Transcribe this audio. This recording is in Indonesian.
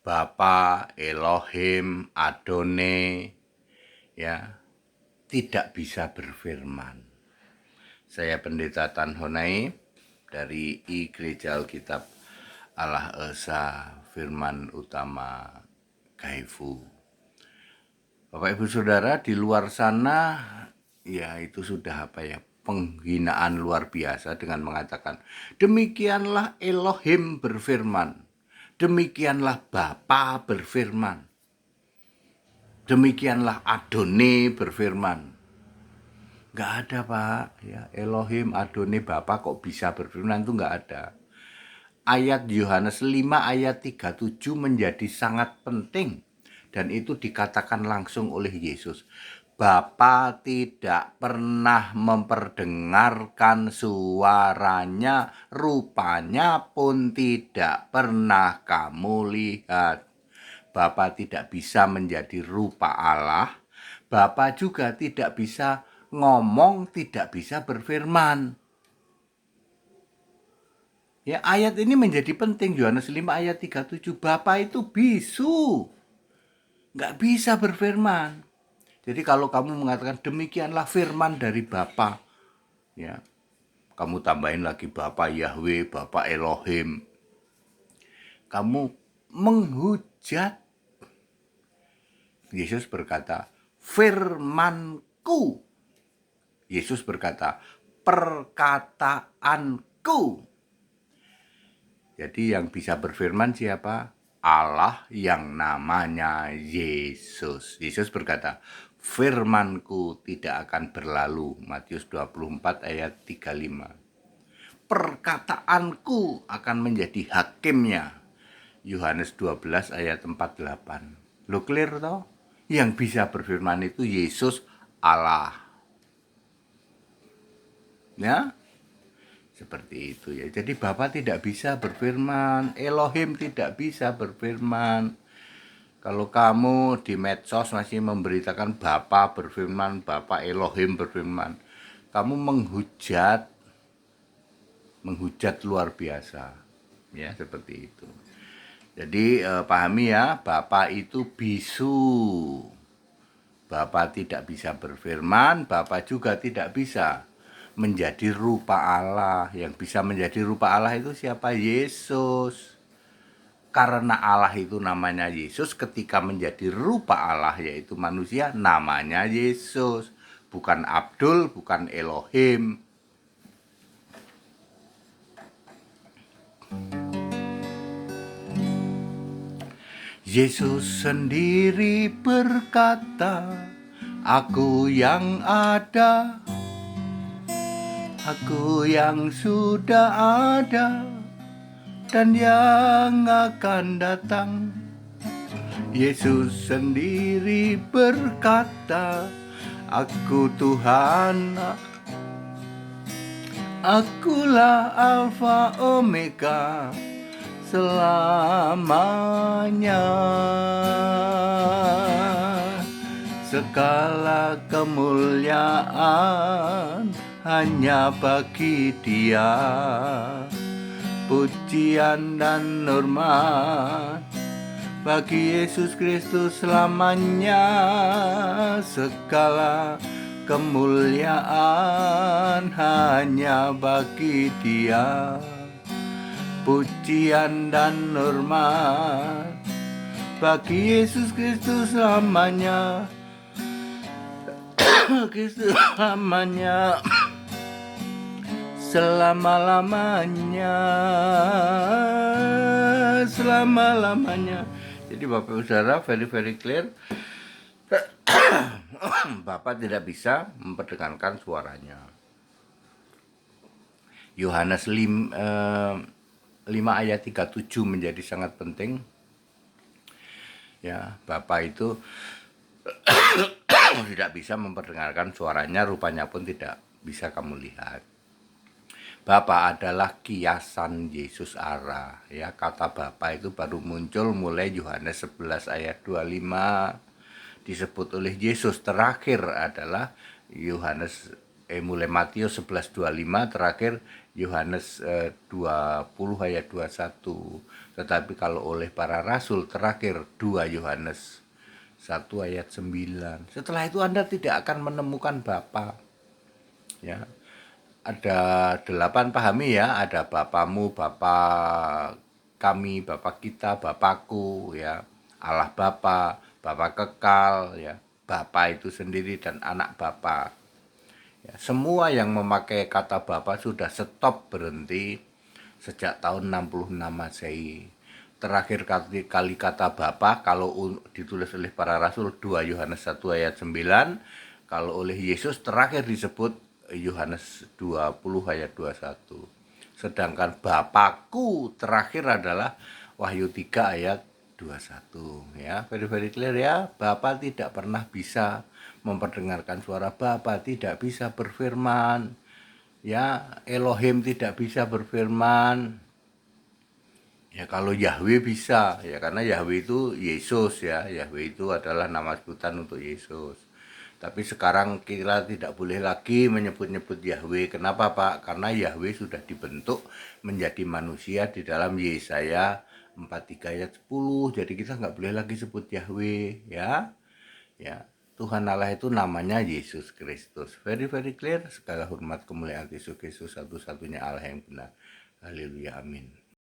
Bapa, Elohim, Adone, ya, tidak bisa berfirman. Saya Pendeta Tan Honai dari Gereja Alkitab Allah Esa Firman Utama Gaifu. Bapak Ibu Saudara, di luar sana ya itu sudah penghinaan luar biasa dengan mengatakan demikianlah Elohim berfirman, demikianlah Bapa berfirman, demikianlah Adone berfirman. Nggak ada Pak, ya Elohim, Adone, Bapa kok bisa berfirman, itu nggak ada. Ayat Yohanes 5 ayat 37 menjadi sangat penting dan itu dikatakan langsung oleh Yesus. Bapa tidak pernah memperdengarkan suaranya, rupanya pun tidak pernah kamu lihat. Bapa tidak bisa menjadi rupa Allah, Bapa juga tidak bisa ngomong, tidak bisa berfirman. Ya, ayat ini menjadi penting. Yohanes 5 ayat 37. Bapa itu bisu, nggak bisa berfirman. Jadi kalau kamu mengatakan demikianlah firman dari Bapa, ya, kamu tambahin lagi Bapa Yahweh, Bapa Elohim, kamu menghujat. Yesus berkata, firmanku. Yesus berkata, perkataanku. Jadi yang bisa berfirman siapa? Allah yang namanya Yesus. Yesus berkata, firmanku tidak akan berlalu. Matius 24 ayat 35. Perkataanku akan menjadi hakimnya. Yohanes 12 ayat 48. Lo clear toh? Yang bisa berfirman itu Yesus Allah. Ya, seperti itu ya. Jadi Bapa tidak bisa berfirman, Elohim tidak bisa berfirman. Kalau kamu di medsos masih memberitakan Bapa berfirman, Bapa Elohim berfirman, kamu menghujat luar biasa. Ya, seperti itu. Jadi pahami ya, Bapa itu bisu. Bapa tidak bisa berfirman, Bapa juga tidak bisa menjadi rupa Allah. Yang bisa menjadi rupa Allah itu siapa? Yesus. Karena Allah itu namanya Yesus, ketika menjadi rupa Allah yaitu manusia, namanya Yesus. Bukan Abdul, bukan Elohim. Yesus sendiri berkata, aku yang ada, aku yang sudah ada, dan yang akan datang. Yesus sendiri berkata, aku Tuhan, akulah Alfa Omega, selamanya. Segala kemuliaan hanya bagi Dia, pujian dan hormat bagi Yesus Kristus selamanya. Segala kemuliaan hanya bagi Dia, pujian dan hormat bagi Yesus Kristus selamanya. Kristus selamanya, selama-lamanya, selama-lamanya. Jadi Bapak Saudara, very clear. Bapak tidak bisa memperdengarkan suaranya. Yohanes 5 ayat 37 menjadi sangat penting. Ya, Bapak itu tidak bisa memperdengarkan suaranya, rupanya pun tidak bisa kamu lihat. Bapa adalah kiasan Yesus Allah. Ya, kata Bapa itu baru muncul mulai Yohanes 11 ayat 25 disebut oleh Yesus. Terakhir adalah Yohanes mulai Matius 11:25, terakhir Yohanes 20 ayat 21. Tetapi kalau oleh para rasul terakhir 2 Yohanes 1 ayat 9. Setelah itu Anda tidak akan menemukan Bapa. Ya. Ada 8, pahami ya, ada Bapamu, Bapa kami, Bapa kita, Bapakku, ya. Allah Bapa, Bapa kekal, ya. Bapa itu sendiri dan anak Bapa. Ya, semua yang memakai kata Bapa sudah stop, berhenti sejak tahun 66 Masehi. Terakhir kali kata Bapa kalau ditulis oleh para rasul 2 Yohanes 1 ayat 9, kalau oleh Yesus terakhir disebut Yohanes 20 ayat 21. Sedangkan Bapakku terakhir adalah Wahyu 3 ayat 21. Ya, very clear ya. Bapa tidak pernah bisa memperdengarkan suara Bapa, tidak bisa berfirman. Ya, Elohim tidak bisa berfirman. Ya, kalau Yahweh bisa, ya, karena Yahweh itu Yesus, ya. Yahweh itu adalah nama sebutan untuk Yesus. Tapi sekarang kita tidak boleh lagi menyebut-nyebut Yahweh. Kenapa, Pak? Karena Yahweh sudah dibentuk menjadi manusia di dalam Yesaya 43 ayat 10. Jadi kita nggak boleh lagi sebut Yahweh, ya. Ya, Tuhan Allah itu namanya Yesus Kristus. Very clear. Segala hormat kemuliaan Yesus Kristus, satu-satunya Allah yang benar. Haleluya, amin.